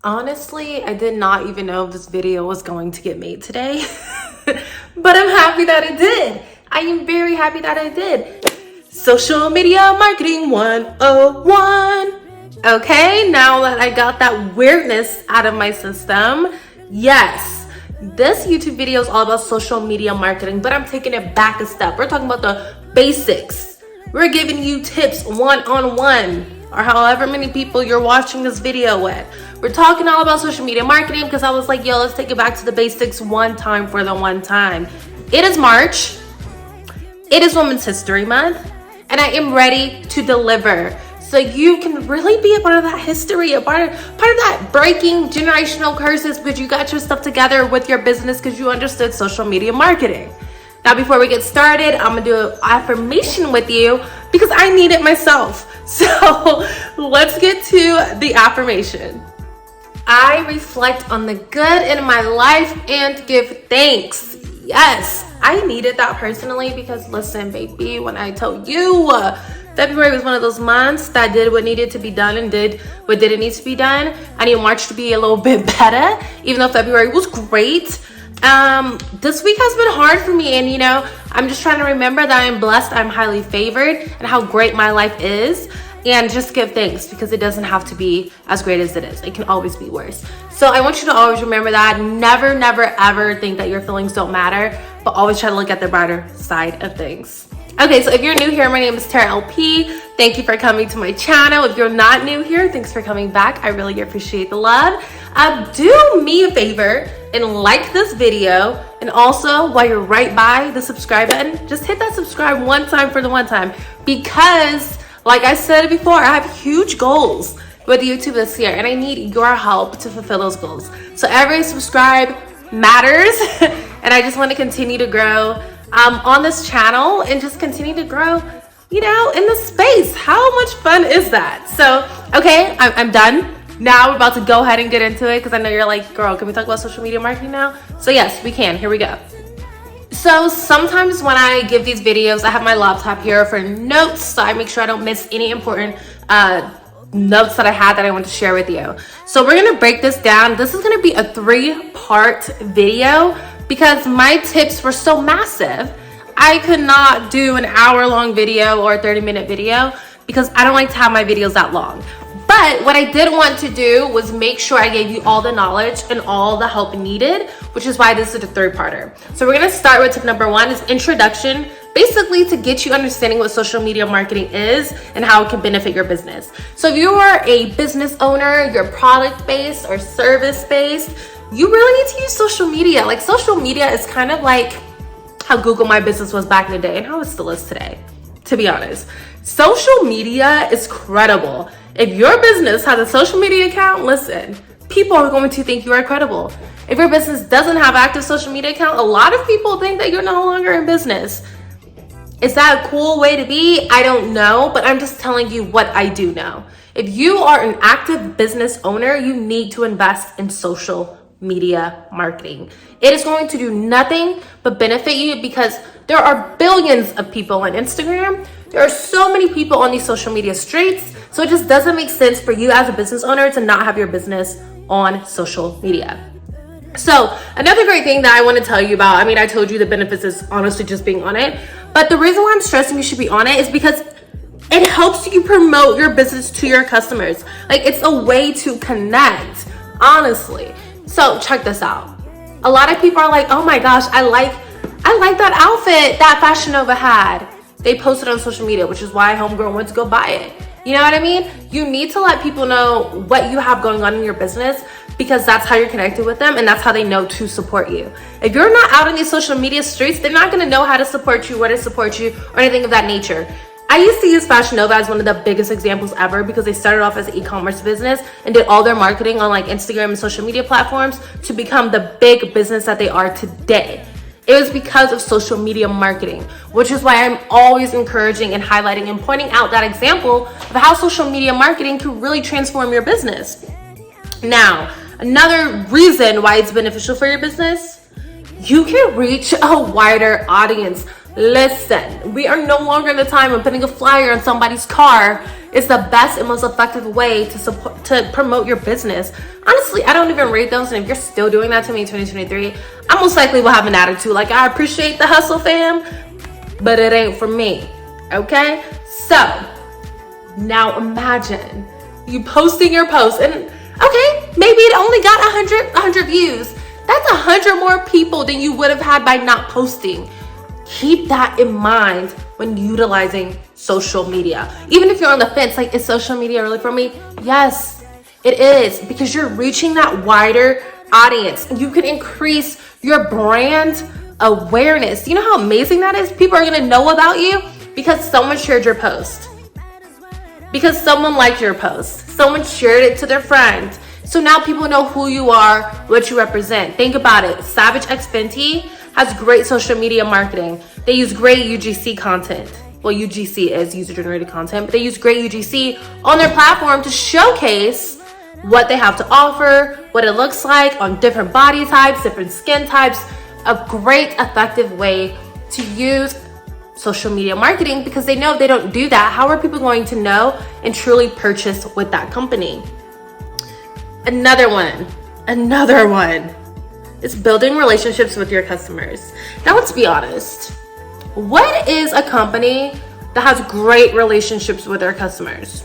Honestly, I did not even know if this video was going to get made today, but I'm happy that it did. I am very happy that I did. Social media marketing 101. Okay, now that I got that weirdness out of my system, yes, this YouTube video is all about social media marketing, but I'm taking it back a step. We're talking about the basics. We're giving you tips one-on-one, or however many people you're watching this video with. We're talking all about social media marketing because I was like, yo, let's take it back to the basics one time for the one time. It is March. It is Women's History Month, and I am ready to deliver. So you can really be a part of that history, a part of that breaking generational curses, because you got your stuff together with your business because you understood social media marketing. Now, before we get started, I'm gonna do an affirmation with you because I need it myself. So let's get to the affirmation. I reflect on the good in my life and give thanks. Yes, I needed that personally because listen, baby, when I told you February was one of those months that did what needed to be done and did what didn't need to be done. I need March to be a little bit better, even though February was great. This week has been hard for me, and I'm just trying to remember that I'm blessed, I'm highly favored, and how great my life is, and just give thanks because it doesn't have to be as great as it is. It can always be worse. So I want you to always remember that. Never, never, ever think that your feelings don't matter, but always try to look at the brighter side of things. Okay, so if you're new here, my name is Tara LP. Thank you for coming to my channel. If you're not new here, thanks for coming back. I really appreciate the love. Do me a favor and like this video, and also while you're right by the subscribe button, just hit that subscribe one time for the one time, because like I said before, I have huge goals with YouTube this year and I need your help to fulfill those goals. So every subscribe matters and I just want to continue to grow on this channel and just continue to grow, in the space. How much fun is that? So, okay, I'm done. Now we're about to go ahead and get into it because I know you're like, girl, can we talk about social media marketing now? So yes, we can. Here we go. So sometimes when I give these videos, I have my laptop here for notes, so I make sure I don't miss any important notes that I had that I want to share with you. So we're gonna break this down. This is gonna be a 3-part video because my tips were so massive. I could not do an hour-long video or a 30-minute video because I don't like to have my videos that long. But what I did want to do was make sure I gave you all the knowledge and all the help needed, which is why this is a 3-parter. So we're gonna start with tip number 1 is introduction, basically to get you understanding what social media marketing is and how it can benefit your business. So if you are a business owner, you're product-based or service-based, you really need to use social media. Like social media is kind of like how Google My Business was back in the day and how it still is today, to be honest. Social media is credible. If your business has a social media account, listen, people are going to think you are credible. If your business doesn't have an active social media account, a lot of people think that you're no longer in business. Is that a cool way to be? I don't know, but I'm just telling you what I do know. If you are an active business owner, you need to invest in social media marketing. It is going to do nothing but benefit you because there are billions of people on Instagram. There are so many people on these social media streets. So it just doesn't make sense for you as a business owner to not have your business on social media. So another great thing that I want to tell you about, I told you the benefits is honestly just being on it, but the reason why I'm stressing you should be on it is because it helps you promote your business to your customers. Like it's a way to connect, honestly. So check this out. A lot of people are like, oh my gosh, I like that outfit that Fashion Nova had. They posted on social media, which is why Homegirl went to go buy it. You know what I mean? You need to let people know what you have going on in your business because that's how you're connected with them and that's how they know to support you. If you're not out in these social media streets, they're not gonna know how to support you, where to support you, or anything of that nature. I used to use Fashion Nova as one of the biggest examples ever because they started off as an e-commerce business and did all their marketing on like Instagram and social media platforms to become the big business that they are today. It was because of social media marketing, which is why I'm always encouraging and highlighting and pointing out that example of how social media marketing can really transform your business. Now, another reason why it's beneficial for your business, you can reach a wider audience. Listen, we are no longer in the time of putting a flyer on somebody's car is the best and most effective way to promote your business. Honestly, I don't even rate those, and if you're still doing that to me in 2023, I most likely will have an attitude like, I appreciate the hustle, fam, but it ain't for me, okay? So, now imagine you posting your post, and okay, maybe it only got 100 views. That's 100 more people than you would have had by not posting. Keep that in mind when utilizing social media. Even if you're on the fence, like, is social media really for me? Yes, it is, because you're reaching that wider audience. You can increase your brand awareness. You know how amazing that is? People are gonna know about you because someone shared your post, because someone liked your post, someone shared it to their friend. So now people know who you are, what you represent. Think about it. Savage X Fenty has great social media marketing. They use great UGC content. Well, UGC is user-generated content, but they use great UGC on their platform to showcase what they have to offer, what it looks like on different body types, different skin types. A great, effective way to use social media marketing, because they know if they don't do that, how are people going to know and truly purchase with that company? Another one is building relationships with your customers. Now, let's be honest. What is a company that has great relationships with their customers?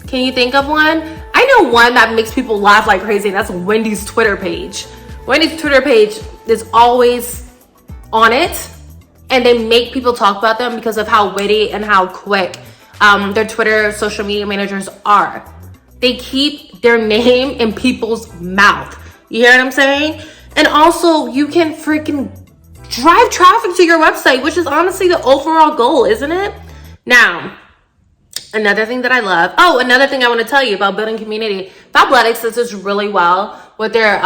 Can you think of one? I know one that makes people laugh like crazy, and that's Wendy's Twitter page. Wendy's Twitter page is always on it, and they make people talk about them because of how witty and how quick their Twitter social media managers are. They keep their name in people's mouth. You hear what I'm saying? And also, you can freaking drive traffic to your website, which is honestly the overall goal, isn't it? Now, another thing that I love. Oh, another thing I want to tell you about building community. Fabletics does this really well with their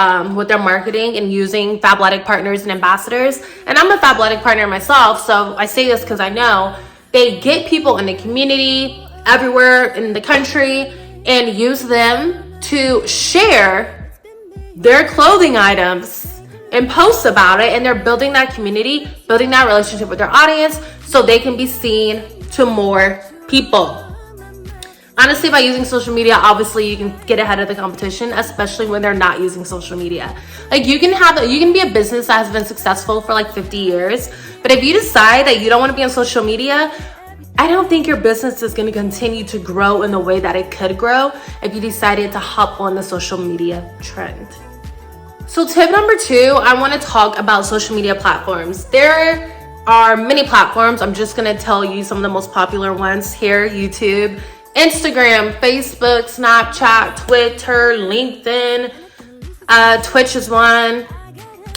marketing and using Fabletic partners and ambassadors. And I'm a Fabletic partner myself, so I say this because I know they get people in the community everywhere in the country and use them to share their clothing items and post about it, and they're building that community, building that relationship with their audience so they can be seen to more people. Honestly, by using social media, obviously you can get ahead of the competition, especially when they're not using social media. Like, you can be a business that has been successful for like 50 years, but if you decide that you don't want to be on social media, I don't think your business is going to continue to grow in the way that it could grow if you decided to hop on the social media trend. So tip number 2, I want to talk about social media platforms. There are many platforms. I'm just going to tell you some of the most popular ones here: YouTube, Instagram, Facebook, Snapchat, Twitter, LinkedIn, Twitch is one.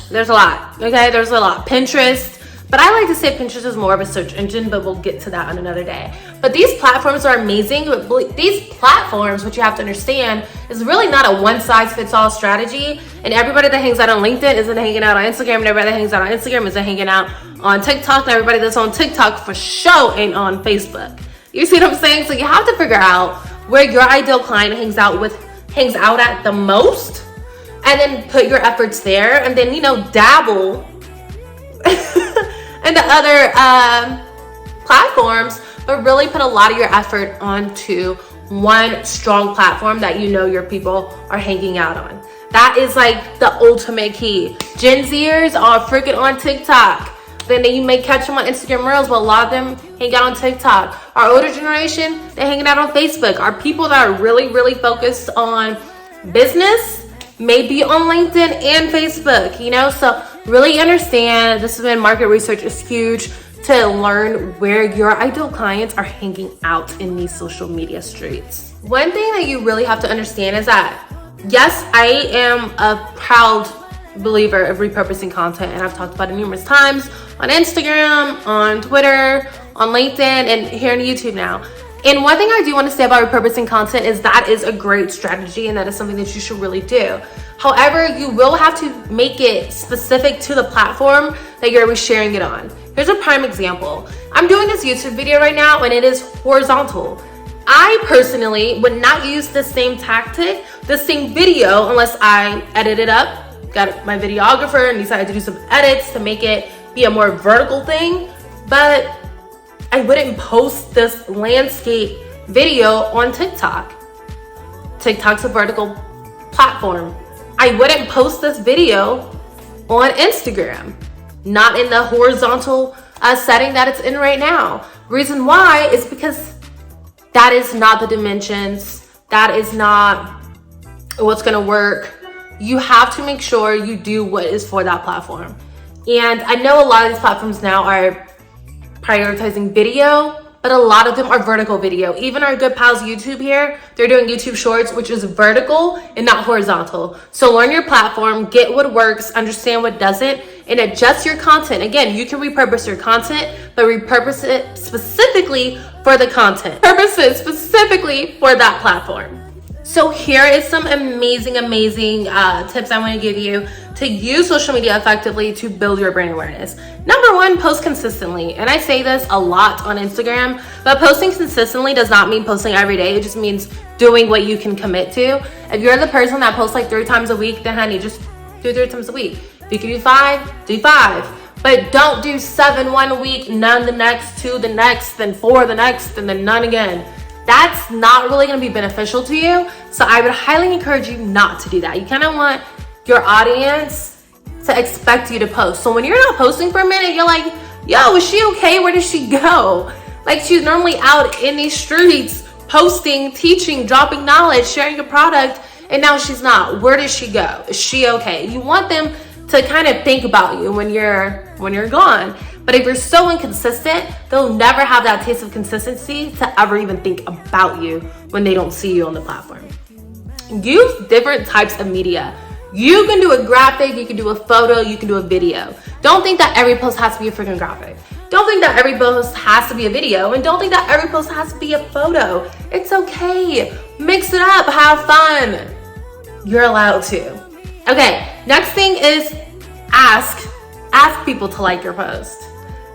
There's a lot, okay? There's a lot. Pinterest. But I like to say Pinterest is more of a search engine, but we'll get to that on another day. But these platforms are amazing. These platforms, what you have to understand, is really not a one-size-fits-all strategy. And everybody that hangs out on LinkedIn isn't hanging out on Instagram, and everybody that hangs out on Instagram isn't hanging out on TikTok, and everybody that's on TikTok for sure ain't on Facebook. You see what I'm saying? So you have to figure out where your ideal client hangs out at the most, and then put your efforts there, and then, dabble and the other platforms, but really put a lot of your effort onto one strong platform that your people are hanging out on. That is like the ultimate key. Gen Zers are freaking on TikTok. Then you may catch them on Instagram Reels, but a lot of them hang out on TikTok. Our older generation, they're hanging out on Facebook. Our people that are really, really focused on business may be on LinkedIn and Facebook, so really understand, this is when market research is huge, to learn where your ideal clients are hanging out in these social media streets. One thing that you really have to understand is that, yes, I am a proud believer of repurposing content, and I've talked about it numerous times on Instagram, on Twitter, on LinkedIn, and here on YouTube now. And one thing I do want to say about repurposing content is that is a great strategy, and that is something that you should really do. However, you will have to make it specific to the platform that you're sharing it on. Here's a prime example. I'm doing this YouTube video right now, and it is horizontal. I personally would not use the same tactic, the same video, unless I edit it up, got my videographer, and decided to do some edits to make it be a more vertical thing, but I wouldn't post this landscape video on TikTok. TikTok's a vertical platform. I wouldn't post this video on Instagram, not in the horizontal setting that it's in right now. Reason why is because that is not the dimensions. That is not what's gonna work. You have to make sure you do what is for that platform. And I know a lot of these platforms now are prioritizing video, but a lot of them are vertical video. Even our good pals YouTube here, they're doing YouTube Shorts, which is vertical and not horizontal. So learn your platform, get what works, understand what doesn't, and adjust your content. Again, you can repurpose your content, but repurpose it specifically for the content. Purpose it specifically for that platform. So here is some amazing tips I want to give you to use social media effectively to build your brand awareness. Number one, post consistently. And I say this a lot on Instagram, but posting consistently does not mean posting every day. It just means doing what you can commit to. If you're the person that posts like 3 times a week, then honey, just do 3 times a week. If you can do 5, do 5. But don't do 7 one week, none the next, 2 the next, then 4 the next, and then none again. That's not really going to be beneficial to you. So I would highly encourage you not to do that. You kind of want your audience to expect you to post. So when you're not posting for a minute, you're like, yo, is she okay? Where did she go? Like, she's normally out in these streets posting, teaching, dropping knowledge, sharing a product, and now she's not. Where did she go? Is she okay? You want them to kind of think about you when you're gone. But if you're so inconsistent, they'll never have that taste of consistency to ever even think about you when they don't see you on the platform. Use different types of media. You can do a graphic, you can do a photo, you can do a video. Don't think that every post has to be a freaking graphic. Don't think that every post has to be a video, and don't think that every post has to be a photo. It's okay. Mix it up, have fun. You're allowed to. Okay, next thing is ask people to like your post.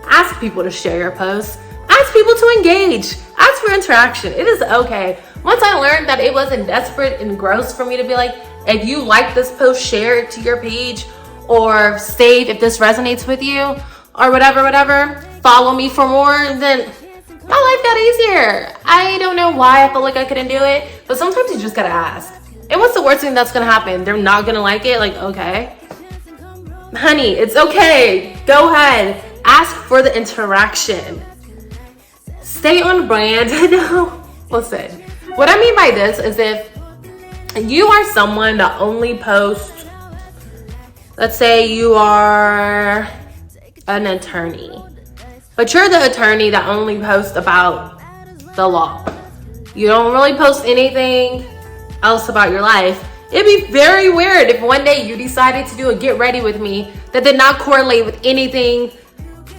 Ask people to share your post. Ask people to engage. Ask for interaction. It is okay. Once I learned that it wasn't desperate and gross for me to be like, if you like this post, share it to your page, or save if this resonates with you, or whatever, follow me for more, then my life got easier. I don't know why I felt like I couldn't do it, but sometimes you just gotta ask. And what's the worst thing that's gonna happen? They're not gonna like it? Like, okay. Honey, it's okay. Go ahead. Ask for the interaction. Stay on brand. No, listen. What I mean by this is if you are someone that only posts, let's say you are an attorney, but you're the attorney that only posts about the law. You don't really post anything else about your life. It'd be very weird if one day you decided to do a get ready with me that did not correlate with anything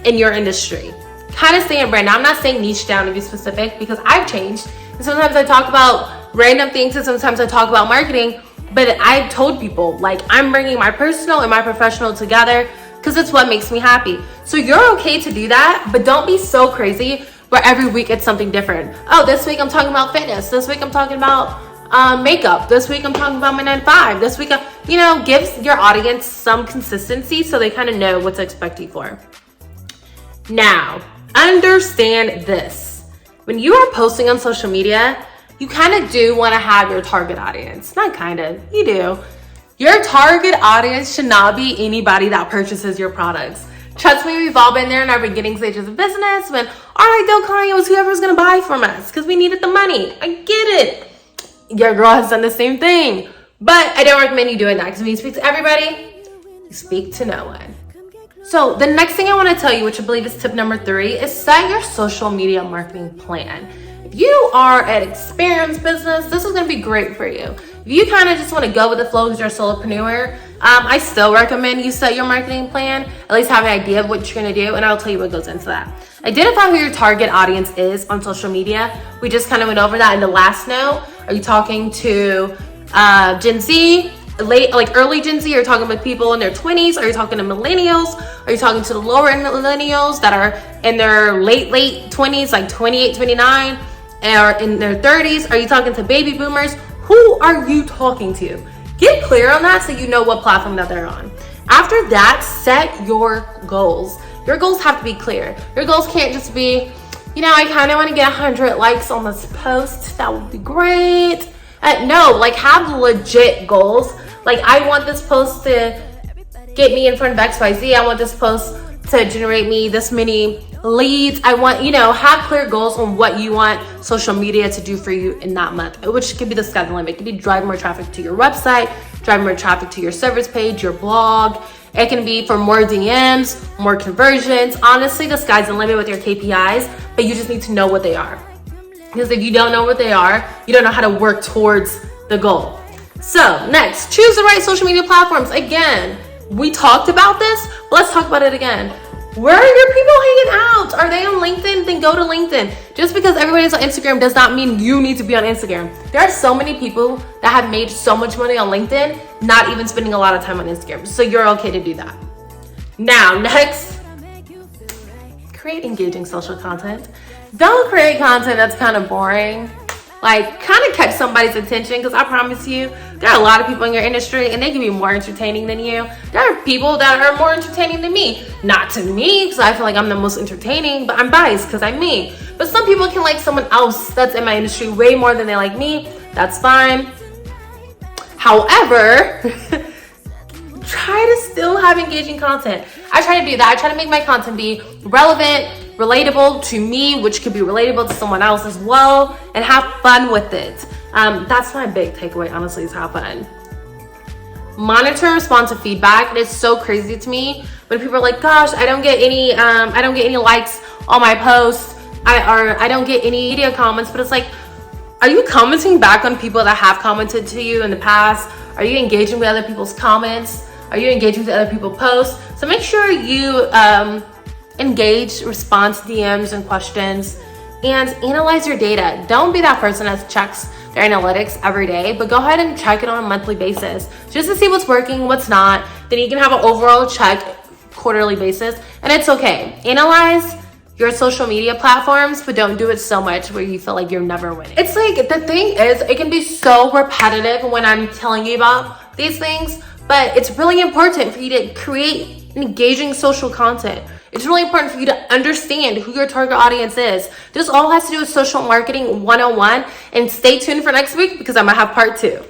in your industry. Kind of stay in brand. Now, I'm not saying niche down to be specific because I've changed. And sometimes I talk about random things and sometimes I talk about marketing, but I've told people like I'm bringing my personal and my professional together because it's what makes me happy. So you're okay to do that, but don't be so crazy where every week it's something different. Oh, this week I'm talking about fitness. This week I'm talking about makeup. This week I'm talking about my 9 to 5. This week, give your audience some consistency so they kind of know what to expect you for. Now, understand this. When you are posting on social media, you kind of do want to have your target audience. Not kind of, you do. Your target audience should not be anybody that purchases your products. Trust me, we've all been there in our beginning stages of business when our ideal client was whoever's going to buy from us because we needed the money. I get it. Your girl has done the same thing, but I don't recommend you doing that because when you speak to everybody, you speak to no one. So the next thing I want to tell you, which I believe is tip number 3, is set your social media marketing plan. If you are an experienced business, this is going to be great for you. If you kind of just want to go with the flow because you're a solopreneur, I still recommend you set your marketing plan, at least have an idea of what you're going to do, and I'll tell you what goes into that. Identify who your target audience is on social media. We just kind of went over that in the last note. Are you talking to Gen Z, early Gen Z? Are you talking about people in their 20s? Are you talking to millennials? Are you talking to the lower end millennials that are in their late 20s, like 28, 29, or in their 30s? Are you talking to baby boomers? Who are you talking to? Get clear on that so you know what platform that they're on. After that, set your goals. Your goals have to be clear. Your goals can't just be, I kind of want to get 100 likes on this post. That would be great. No, like have legit goals. Like I want this post to get me in front of XYZ. I want this post to generate me this many leads. I want, have clear goals on what you want social media to do for you in that month, which could be the sky the limit. It could be driving more traffic to your website, driving more traffic to your service page, your blog. It can be for more DMs, more conversions. Honestly, the sky's the limit with your KPIs, but you just need to know what they are. Because if you don't know what they are, you don't know how to work towards the goal. So next, choose the right social media platforms. Again, we talked about this, but let's talk about it again. Where are your people hanging out? Are they on LinkedIn? Then go to LinkedIn. Just because everybody's on Instagram does not mean you need to be on Instagram. There are so many people that have made so much money on LinkedIn, not even spending a lot of time on Instagram. So you're okay to do that. Now, next, create engaging social content. Don't create content that's kind of boring. Like, kind of catch somebody's attention, because I promise you, there are a lot of people in your industry and they can be more entertaining than you. There are people that are more entertaining than me. Not to me, because I feel like I'm the most entertaining, but I'm biased because I'm me. But some people can like someone else that's in my industry way more than they like me. That's fine. However, try to still have engaging content. I try to do that. I try to make my content be relevant, relatable to me, which could be relatable to someone else as well, and have fun with it. That's my big takeaway, honestly, is have fun. Monitor and respond to feedback. It is so crazy to me when people are like, gosh, I don't get any likes on my posts. I don't get any media comments. But it's like, are you commenting back on people that have commented to you in the past? Are you engaging with other people's comments? Are you engaging with other people's posts? So make sure you engage, respond to DMs and questions, and analyze your data. Don't be that person that checks their analytics every day, but go ahead and check it on a monthly basis just to see what's working, what's not. Then you can have an overall check quarterly basis, and it's okay. Analyze your social media platforms, but don't do it so much where you feel like you're never winning. It's like, the thing is, it can be so repetitive when I'm telling you about these things, but it's really important for you to create engaging social content. It's really important for you to understand who your target audience is. This all has to do with social marketing 101, and stay tuned for next week because I'm gonna have part 2.